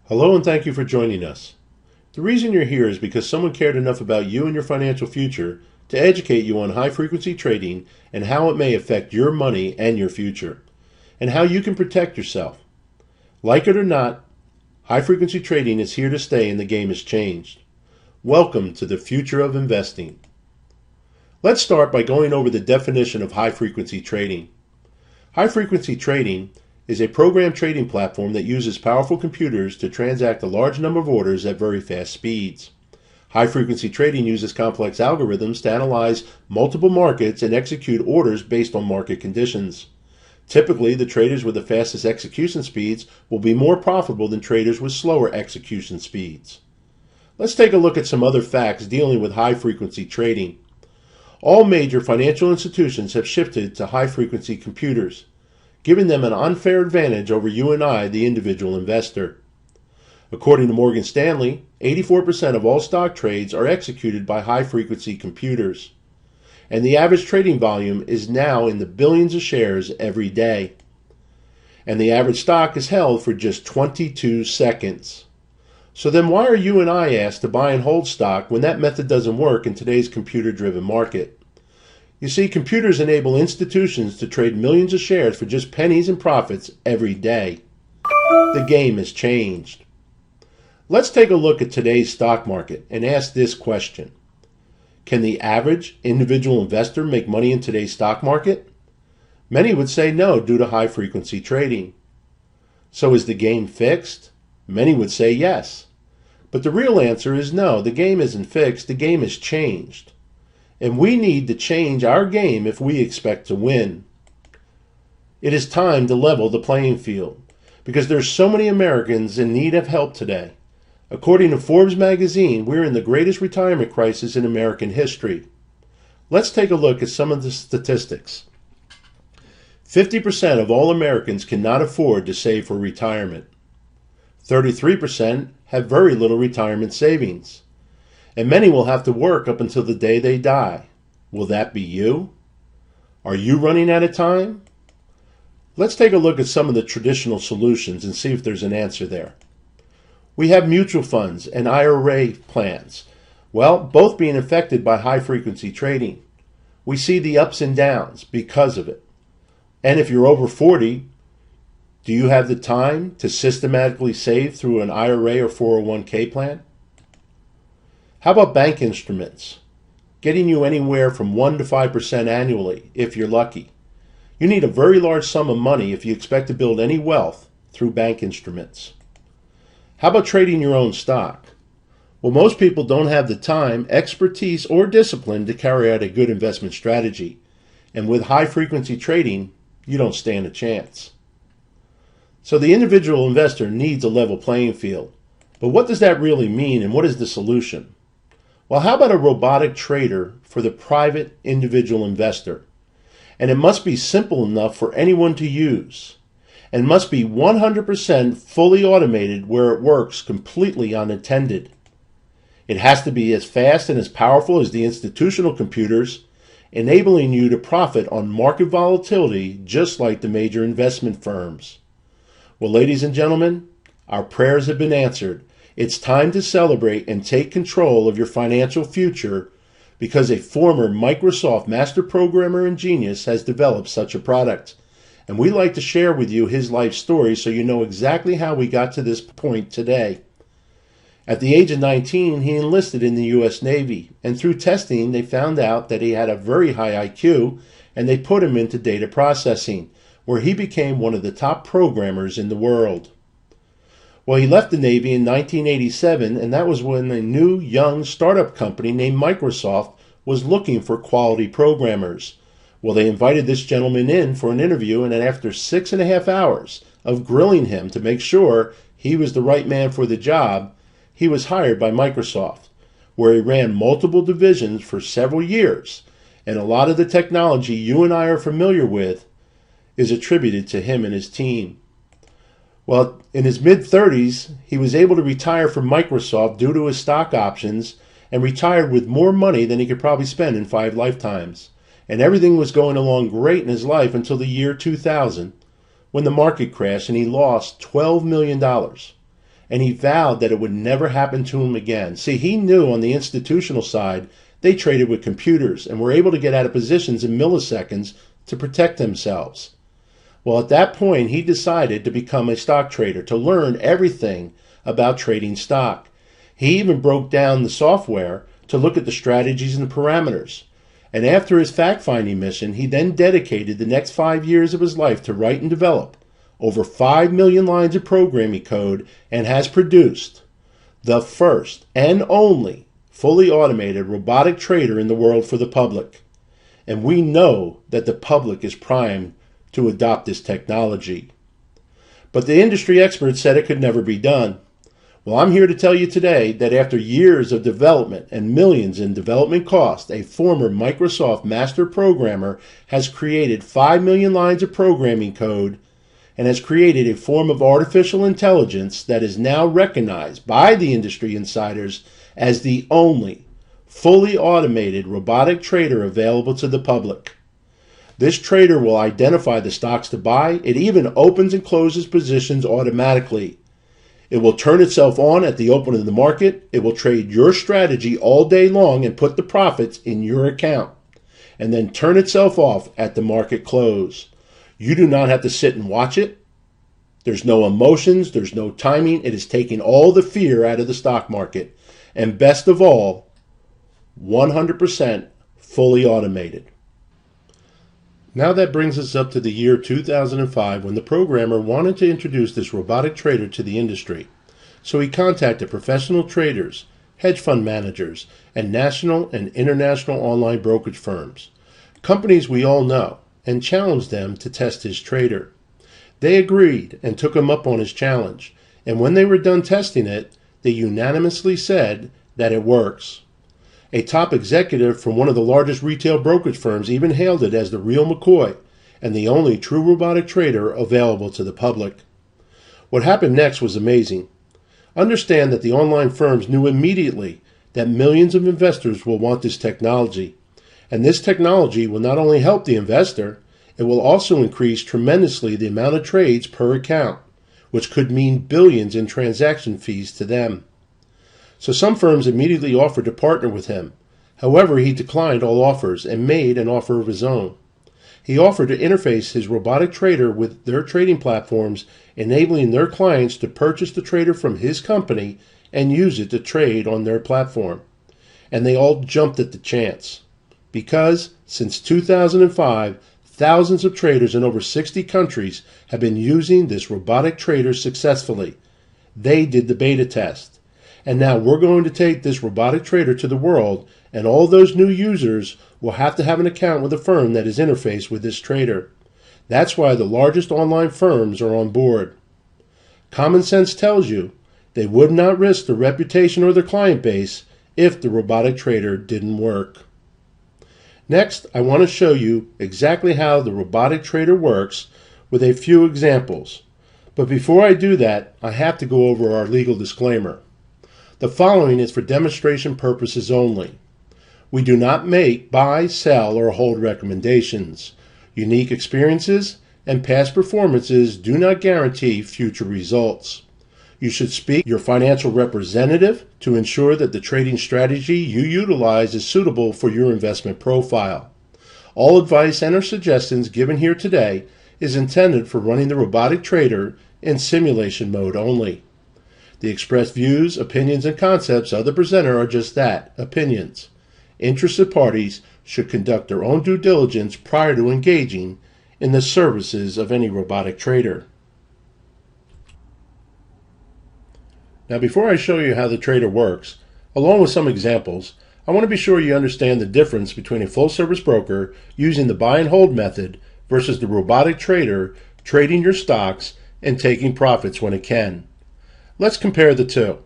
Hello and thank you for joining us. The reason you're here is because someone cared enough about you and your financial future to educate you on high-frequency trading and how it may affect your money and your future, and how you can protect yourself. Like it or not, high-frequency trading is here to stay and the game has changed. Welcome to the future of investing. Let's start by going over the definition of high-frequency trading. High-frequency trading is a program trading platform that uses powerful computers to transact a large number of orders at very fast speeds. High-frequency trading uses complex algorithms to analyze multiple markets and execute orders based on market conditions. Typically, the traders with the fastest execution speeds will be more profitable than traders with slower execution speeds. Let's take a look at some other facts dealing with high-frequency trading. All major financial institutions have shifted to high-frequency computers, giving them an unfair advantage over you and I, the individual investor. According to Morgan Stanley, 84% of all stock trades are executed by high-frequency computers, and the average trading volume is now in the billions of shares every day. And the average stock is held for just 22 seconds. So then why are you and I asked to buy and hold stock when that method doesn't work in today's computer-driven market? You see, computers enable institutions to trade millions of shares for just pennies and profits every day. The game has changed. Let's take a look at today's stock market and ask this question. Can the average individual investor make money in today's stock market? Many would say no due to high-frequency trading. So is the game fixed? Many would say yes. But the real answer is no, the game isn't fixed, the game has changed. And we need to change our game if we expect to win. It is time to level the playing field because there's so many Americans in need of help today. According to Forbes magazine, we're in the greatest retirement crisis in American history. Let's take a look at some of the statistics. 50% of all Americans cannot afford to save for retirement. 33% have very little retirement savings. And many will have to work up until the day they die. Will that be you? Are you running out of time? Let's take a look at some of the traditional solutions and see if there's an answer there. We have mutual funds and IRA plans, well, both being affected by high-frequency trading. We see the ups and downs because of it. And if you're over 40, do you have the time to systematically save through an IRA or 401k plan? How about bank instruments? Getting you anywhere from 1 to 5% annually, if you're lucky. You need a very large sum of money if you expect to build any wealth through bank instruments. How about trading your own stock? Well, most people don't have the time, expertise, or discipline to carry out a good investment strategy. And with high-frequency trading, you don't stand a chance. So the individual investor needs a level playing field. But what does that really mean, and what is the solution? Well, how about a robotic trader for the private individual investor? And it must be simple enough for anyone to use, and must be 100% fully automated where it works completely unattended. It has to be as fast and as powerful as the institutional computers, enabling you to profit on market volatility just like the major investment firms. Well, ladies and gentlemen, our prayers have been answered. It's time to celebrate and take control of your financial future because a former Microsoft master programmer and genius has developed such a product. And we like to share with you his life story so you know exactly how we got to this point today. At the age of 19, he enlisted in the U.S. Navy, and through testing, they found out that he had a very high IQ, and they put him into data processing, where he became one of the top programmers in the world. Well, he left the Navy in 1987, and that was when a new, young startup company named Microsoft was looking for quality programmers. Well, they invited this gentleman in for an interview, and after 6.5 hours of grilling him to make sure he was the right man for the job, he was hired by Microsoft, where he ran multiple divisions for several years, and a lot of the technology you and I are familiar with is attributed to him and his team. Well, in his mid-30s, he was able to retire from Microsoft due to his stock options and retired with more money than he could probably spend in 5 lifetimes. And everything was going along great in his life until the year 2000, when the market crashed and he lost $12 million. and he vowed that it would never happen to him again. See, he knew on the institutional side, they traded with computers and were able to get out of positions in milliseconds to protect themselves. Well, at that point, he decided to become a stock trader, to learn everything about trading stock. He even broke down the software to look at the strategies and the parameters. And after his fact-finding mission, he then dedicated the next 5 years of his life to write and develop over 5 million lines of programming code and has produced the first and only fully automated robotic trader in the world for the public. And we know that the public is primed to adopt this technology. But the industry experts said it could never be done. Well, I'm here to tell you today that after years of development and millions in development cost, a former Microsoft master programmer has created 5 million lines of programming code and has created a form of artificial intelligence that is now recognized by the industry insiders as the only fully automated robotic trader available to the public. This trader will identify the stocks to buy. It even opens and closes positions automatically. It will turn itself on at the open of the market. It will trade your strategy all day long and put the profits in your account, and then turn itself off at the market close. You do not have to sit and watch it. There's no emotions. There's no timing. It is taking all the fear out of the stock market. And best of all, 100% fully automated. Now that brings us up to the year 2005, when the programmer wanted to introduce this robotic trader to the industry. So he contacted professional traders, hedge fund managers, and national and international online brokerage firms, companies we all know, and challenged them to test his trader. They agreed and took him up on his challenge, and when they were done testing it, they unanimously said that it works. A top executive from one of the largest retail brokerage firms even hailed it as the real McCoy and the only true robotic trader available to the public. What happened next was amazing. Understand that the online firms knew immediately that millions of investors will want this technology. And this technology will not only help the investor, it will also increase tremendously the amount of trades per account, which could mean billions in transaction fees to them. So some firms immediately offered to partner with him. However, he declined all offers and made an offer of his own. He offered to interface his robotic trader with their trading platforms, enabling their clients to purchase the trader from his company and use it to trade on their platform. And they all jumped at the chance. Because since 2005, thousands of traders in over 60 countries have been using this robotic trader successfully. They did the beta test. And now we're going to take this robotic trader to the world, and all those new users will have to have an account with a firm that is interfaced with this trader. That's why the largest online firms are on board. Common sense tells you they would not risk their reputation or their client base if the robotic trader didn't work. Next, I want to show you exactly how the robotic trader works with a few examples. But before I do that, I have to go over our legal disclaimer. The following is for demonstration purposes only. We do not make, buy, sell, or hold recommendations. Unique experiences and past performances do not guarantee future results. You should speak to your financial representative to ensure that the trading strategy you utilize is suitable for your investment profile. All advice and/or suggestions given here today is intended for running the robotic trader in simulation mode only. The expressed views, opinions, and concepts of the presenter are just that, opinions. Interested parties should conduct their own due diligence prior to engaging in the services of any robotic trader. Now, before I show you how the trader works, along with some examples, I want to be sure you understand the difference between a full-service broker using the buy and hold method versus the robotic trader trading your stocks and taking profits when it can. Let's compare the two.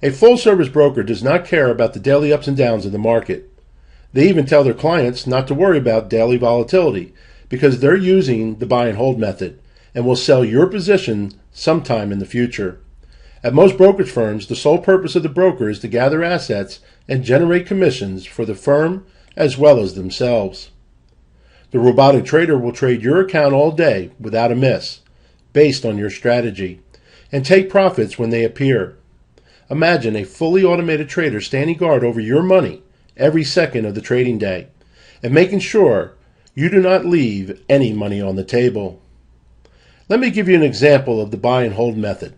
A full-service broker does not care about the daily ups and downs of the market. They even tell their clients not to worry about daily volatility because they're using the buy and hold method and will sell your position sometime in the future. At most brokerage firms, the sole purpose of the broker is to gather assets and generate commissions for the firm as well as themselves. The robotic trader will trade your account all day without a miss, based on your strategy. and take profits when they appear. Imagine a fully automated trader standing guard over your money every second of the trading day and making sure you do not leave any money on the table. Let me give you an example of the buy and hold method.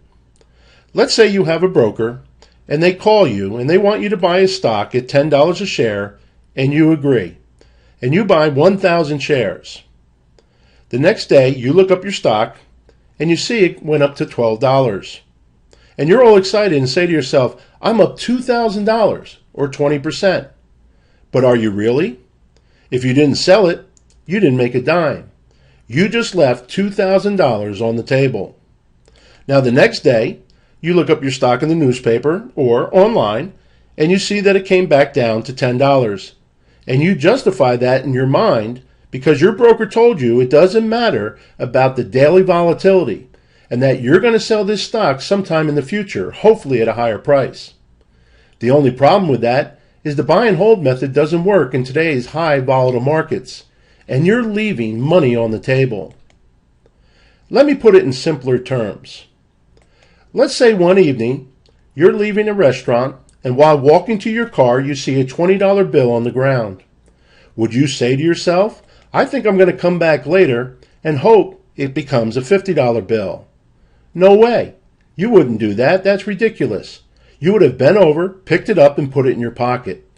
Let's say you have a broker and they call you and they want you to buy a stock at $10 a share, and you agree. And you buy 1,000 shares. The next day you look up your stock and you see it went up to $12. And you're all excited and say to yourself, I'm up $2,000 or 20%. But are you really? If you didn't sell it, you didn't make a dime. You just left $2,000 on the table. Now the next day, you look up your stock in the newspaper or online, and you see that it came back down to $10. And you justify that in your mind because your broker told you it doesn't matter about the daily volatility and that you're going to sell this stock sometime in the future, hopefully at a higher price. The only problem with that is the buy and hold method doesn't work in today's high volatile markets, and you're leaving money on the table. Let me put it in simpler terms. Let's say one evening you're leaving a restaurant, and while walking to your car you see a $20 bill on the ground. Would you say to yourself, I think I'm going to come back later and hope it becomes a $50 bill? No way. You wouldn't do that. That's ridiculous. You would have bent over, picked it up, and put it in your pocket.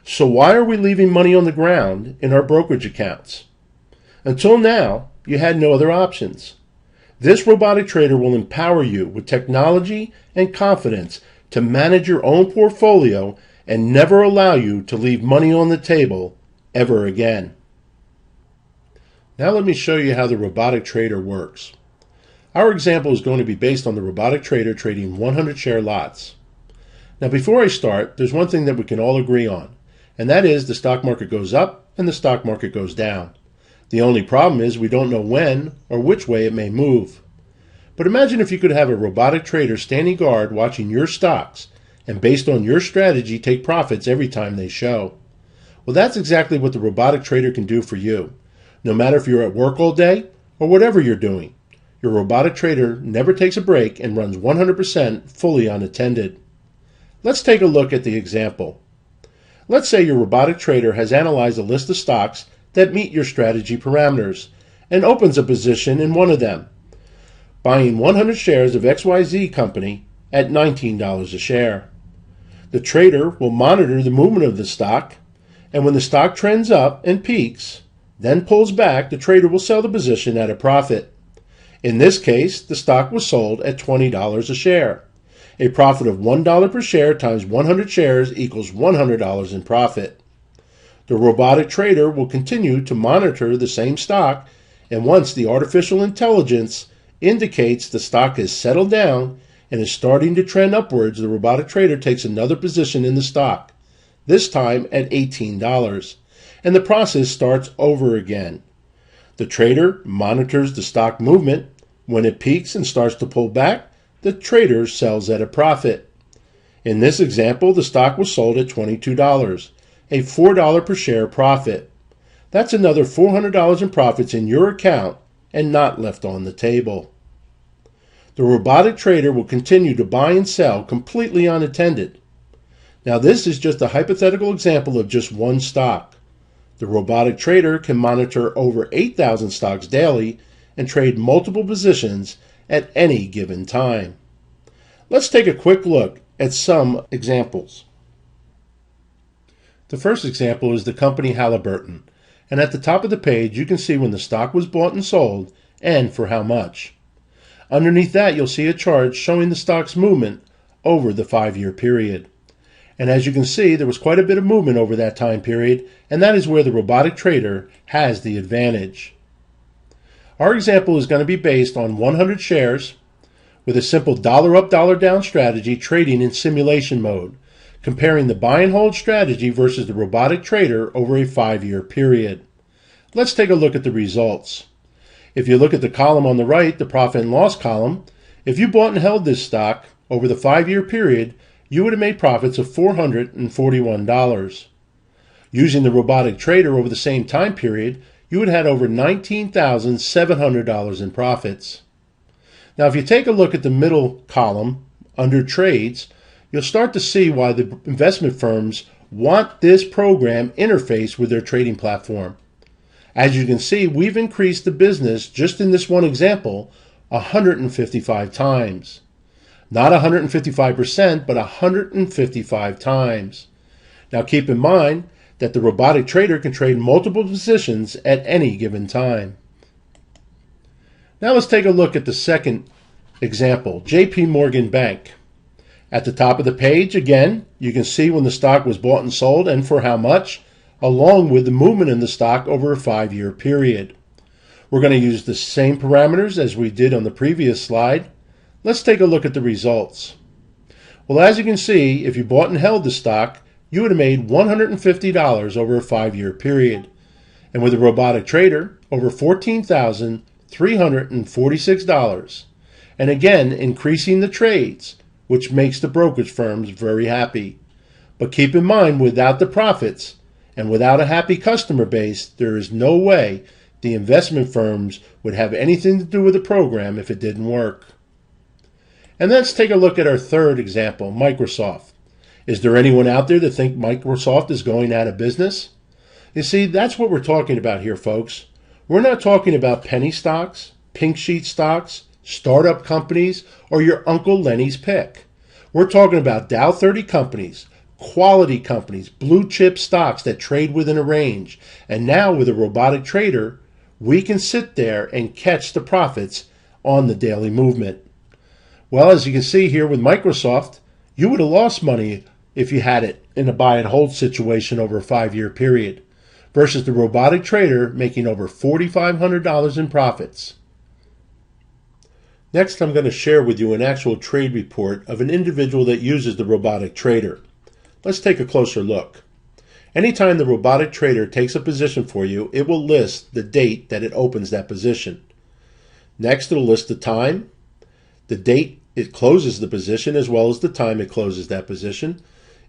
So why are we leaving money on the ground in our brokerage accounts? Until now, you had no other options. This robotic trader will empower you with technology and confidence to manage your own portfolio and never allow you to leave money on the table ever again. Now let me show you how the robotic trader works. Our example is going to be based on the robotic trader trading 100 share lots. Now before I start, there's one thing that we can all agree on, and that is the stock market goes up and the stock market goes down. The only problem is we don't know when or which way it may move. But imagine if you could have a robotic trader standing guard watching your stocks and based on your strategy take profits every time they show. Well, that's exactly what the robotic trader can do for you. No matter if you're at work all day or whatever you're doing, your robotic trader never takes a break and runs 100% fully unattended. Let's take a look at the example. Let's say your robotic trader has analyzed a list of stocks that meet your strategy parameters and opens a position in one of them, buying 100 shares of XYZ company at $19 a share. The trader will monitor the movement of the stock, and when the stock trends up and peaks, then pulls back, the trader will sell the position at a profit. In this case, the stock was sold at $20 a share. A profit of $1 per share times 100 shares equals $100 in profit. The robotic trader will continue to monitor the same stock, and once the artificial intelligence indicates the stock has settled down and is starting to trend upwards, the robotic trader takes another position in the stock, this time at $18, and the process starts over again. The trader monitors the stock movement. When it peaks and starts to pull back, the trader sells at a profit. In this example, the stock was sold at $22, a $4 per share profit. That's another $400 in profits in your account and not left on the table. The robotic trader will continue to buy and sell completely unattended. Now this is just a hypothetical example of just one stock. The robotic trader can monitor over 8,000 stocks daily and trade multiple positions at any given time. Let's take a quick look at some examples. The first example is the company Halliburton, and at the top of the page you can see when the stock was bought and sold and for how much. Underneath that you'll see a chart showing the stock's movement over the 5-year period. And as you can see, there was quite a bit of movement over that time period, and that is where the robotic trader has the advantage. Our example is going to be based on 100 shares with a simple dollar up, dollar down strategy trading in simulation mode, comparing the buy and hold strategy versus the robotic trader over a 5-year period. Let's take a look at the results. If you look at the column on the right, the profit and loss column, if you bought and held this stock over the 5-year period, you would have made profits of $441. Using the robotic trader over the same time period, you would have had over $19,700 in profits. Now, if you take a look at the middle column under trades, you'll start to see why the investment firms want this program interface with their trading platform. As you can see, we've increased the business just in this one example 155 times. Not 155%, but 155 times. Now keep in mind that the robotic trader can trade multiple positions at any given time. Now let's take a look at the second example, JP Morgan Bank. At the top of the page, again, you can see when the stock was bought and sold and for how much, along with the movement in the stock over a 5-year period. We're going to use the same parameters as we did on the previous slide. Let's take a look at the results. Well, as you can see, if you bought and held the stock, you would have made $150 over a 5-year period. And with a robotic trader, over $14,346. And again, increasing the trades, which makes the brokerage firms very happy. But keep in mind, without the profits and without a happy customer base, there is no way the investment firms would have anything to do with the program if it didn't work. And let's take a look at our third example, Microsoft. Is there anyone out there that think Microsoft is going out of business? You see, that's what we're talking about here, folks. We're not talking about penny stocks, pink sheet stocks, startup companies, or your Uncle Lenny's pick. We're talking about Dow 30 companies, quality companies, blue chip stocks that trade within a range. And now with a robotic trader, we can sit there and catch the profits on the daily movement. Well, as you can see here with Microsoft, you would have lost money if you had it in a buy and hold situation over a 5-year period, versus the robotic trader making over $4,500 in profits. Next, I'm going to share with you an actual trade report of an individual that uses the robotic trader. Let's take a closer look. Anytime the robotic trader takes a position for you, it will list the date that it opens that position. Next, it'll list the time, the date it closes the position, as well as the time it closes that position.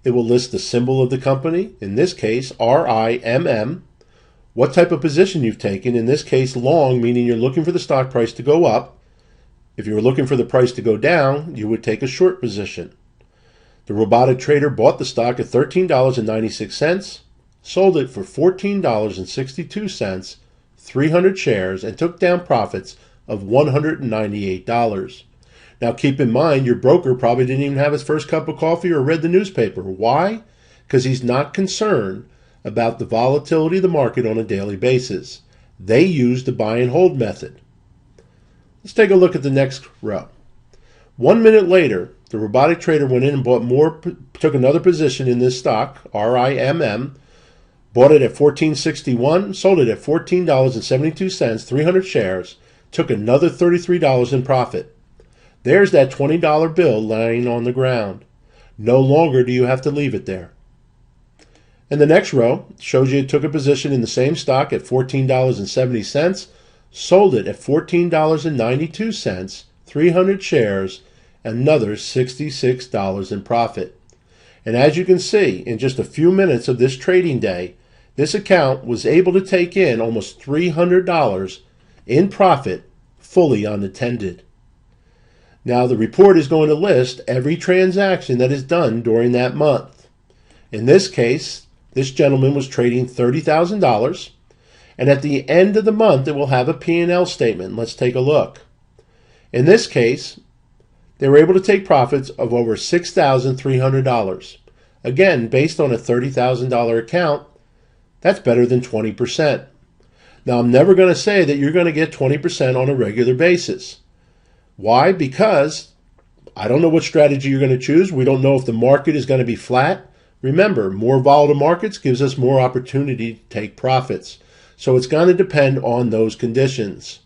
It will list the symbol of the company, in this case RIMM, what type of position you've taken, in this case long, meaning you're looking for the stock price to go up. If you were looking for the price to go down, you would take a short position. The robotic trader bought the stock at $13.96, sold it for $14.62, 300 shares, and took down profits of $198. Now keep in mind, your broker probably didn't even have his first cup of coffee or read the newspaper. Why? Because he's not concerned about the volatility of the market on a daily basis. They use the buy and hold method. Let's take a look at the next row. 1 minute later, the robotic trader went in and bought more, took another position in this stock, RIMM, bought it at $14.61, sold it at $14.72, 300 shares, took another $33 in profit. There's that $20 bill lying on the ground. No longer do you have to leave it there. And the next row shows you it took a position in the same stock at $14.70, sold it at $14.92, 300 shares, another $66 in profit. And as you can see, in just a few minutes of this trading day, this account was able to take in almost $300 in profit, fully unattended. Now the report is going to list every transaction that is done during that month. In this case, this gentleman was trading $30,000, and at the end of the month it will have a P&L statement. Let's take a look. In this case, they were able to take profits of over $6,300. Again, based on a $30,000 account, that's better than 20%. Now I'm never going to say that you're going to get 20% on a regular basis. Why? Because I don't know what strategy you're going to choose. We don't know if the market is going to be flat. Remember, more volatile markets gives us more opportunity to take profits. So it's going to depend on those conditions.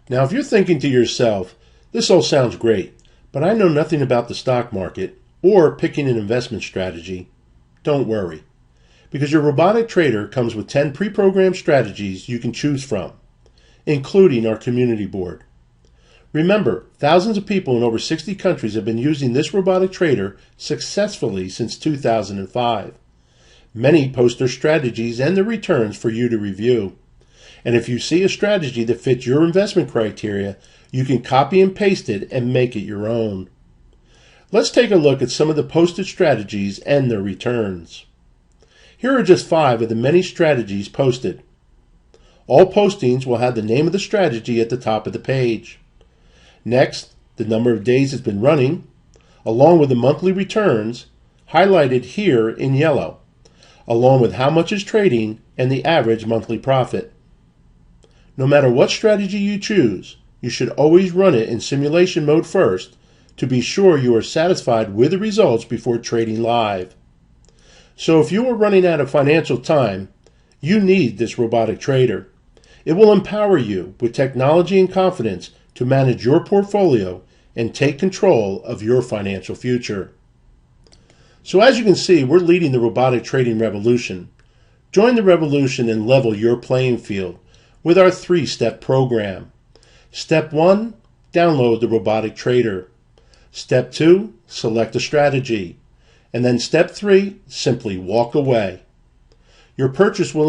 Now, if you're thinking to yourself, this all sounds great, but I know nothing about the stock market or picking an investment strategy, don't worry. Because your robotic trader comes with 10 pre-programmed strategies you can choose from, including our community board. Remember, thousands of people in over 60 countries have been using this robotic trader successfully since 2005. Many post their strategies and their returns for you to review. And if you see a strategy that fits your investment criteria, you can copy and paste it and make it your own. Let's take a look at some of the posted strategies and their returns. Here are just 5 of the many strategies posted. All postings will have the name of the strategy at the top of the page. Next, the number of days it's been running, along with the monthly returns, highlighted here in yellow, along with how much is trading and the average monthly profit. No matter what strategy you choose, you should always run it in simulation mode first to be sure you are satisfied with the results before trading live. So if you are running out of financial time, you need this robotic trader. It will empower you with technology and confidence to manage your portfolio and take control of your financial future. So as you can see, we're leading the robotic trading revolution. Join the revolution and level your playing field with our 3-step program. Step 1, download the robotic trader. Step 2, select a strategy. And then step 3, simply walk away. Your purchase will